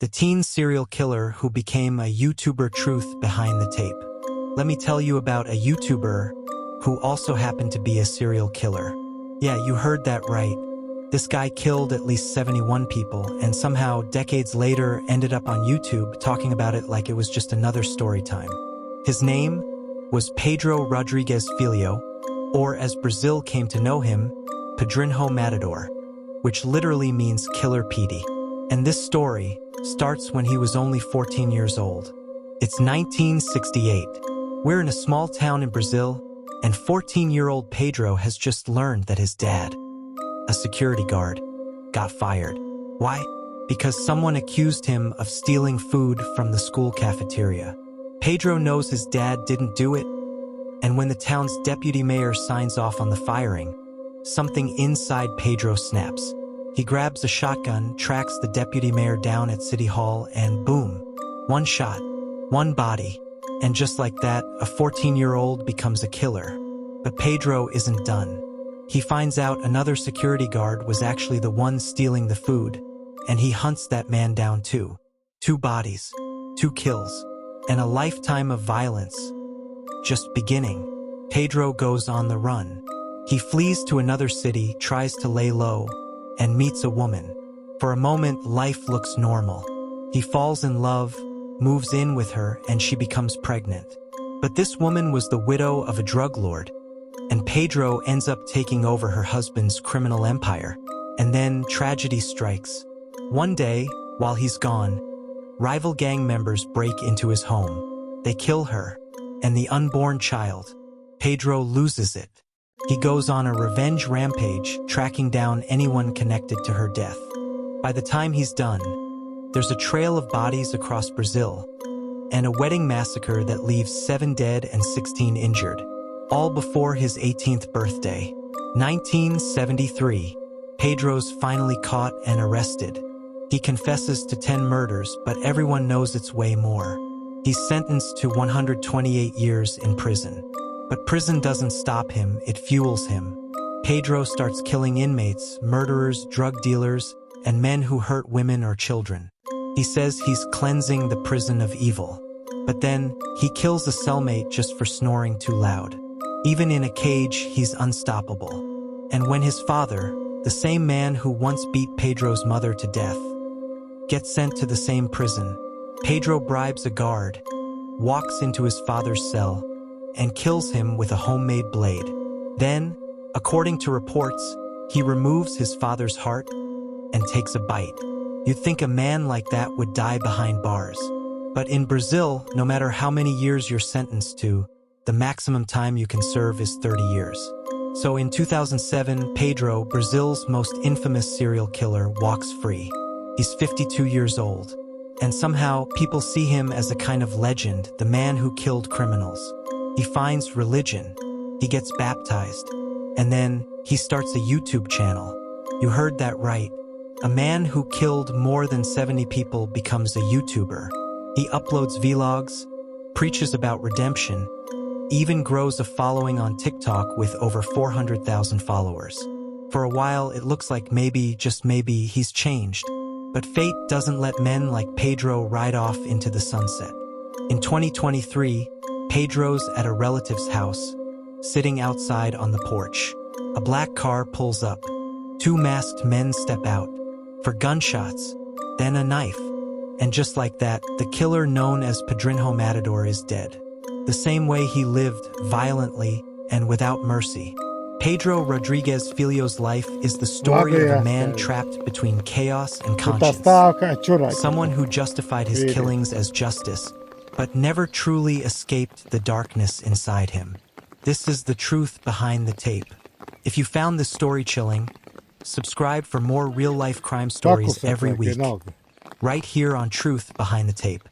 the teen serial killer who became a YouTuber. Truth behind the tape. Let me tell you about a YouTuber who also happened to be a serial killer. Yeah, you heard that right. This guy killed at least 71 people and somehow decades later ended up on YouTube talking about it like it was just another story time. His name was Pedro Rodrigues Filho, or as Brazil came to know him, Pedrinho Matador, which literally means Killer Petey. And this story starts when he was only 14 years old. It's 1968. We're in a small town in Brazil, and 14-year-old Pedro has just learned that his dad, a security guard, got fired. Why? Because someone accused him of stealing food from the school cafeteria. Pedro knows his dad didn't do it, and when the town's deputy mayor signs off on the firing, something inside Pedro snaps. He grabs a shotgun, tracks the deputy mayor down at City Hall, and boom, one shot, one body. And just like that, a 14-year-old becomes a killer. But Pedro isn't done. He finds out another security guard was actually the one stealing the food, and he hunts that man down too. 2 bodies, 2 kills, and a lifetime of violence just beginning. Pedro goes on the run. He flees to another city, tries to lay low, and meets a woman. For a moment, life looks normal. He falls in love, moves in with her, and she becomes pregnant. But this woman was the widow of a drug lord, and Pedro ends up taking over her husband's criminal empire. And then tragedy strikes. One day, while he's gone, rival gang members break into his home. They kill her, and the unborn child. Pedro loses it. He goes on a revenge rampage, tracking down anyone connected to her death. By the time he's done, there's a trail of bodies across Brazil, and a wedding massacre that leaves 7 dead and 16 injured, all before his 18th birthday. 1973, Pedro's finally caught and arrested. He confesses to 10 murders, but everyone knows it's way more. He's sentenced to 128 years in prison. But prison doesn't stop him, it fuels him. Pedro starts killing inmates, murderers, drug dealers, and men who hurt women or children. He says he's cleansing the prison of evil. But then, he kills a cellmate just for snoring too loud. Even in a cage, he's unstoppable. And when his father, the same man who once beat Pedro's mother to death, gets sent to the same prison, Pedro bribes a guard, walks into his father's cell, and kills him with a homemade blade. Then, according to reports, he removes his father's heart and takes a bite. You'd think a man like that would die behind bars. But in Brazil, no matter how many years you're sentenced to, the maximum time you can serve is 30 years. So in 2007, Pedro, Brazil's most infamous serial killer, walks free. He's 52 years old. And somehow, people see him as a kind of legend, the man who killed criminals. He finds religion, he gets baptized, and then he starts a YouTube channel. You heard that right. A man who killed more than 70 people becomes a YouTuber. He uploads vlogs, preaches about redemption, even grows a following on TikTok with over 400,000 followers. For a while, it looks like maybe, just maybe, he's changed. But fate doesn't let men like Pedro ride off into the sunset. In 2023, Pedro's at a relative's house, sitting outside on the porch. A black car pulls up. 2 masked men step out. For gunshots, then a knife. And just like that, the killer known as Pedrinho Matador is dead. The same way he lived, violently and without mercy. Pedro Rodrigues Filho's life is the story of a man trapped between chaos and conscience. Someone who justified his killings as justice, but never truly escaped the darkness inside him. This is the truth behind the tape. If you found this story chilling, subscribe for more real-life crime stories every week, right here on Truth Behind the Tape.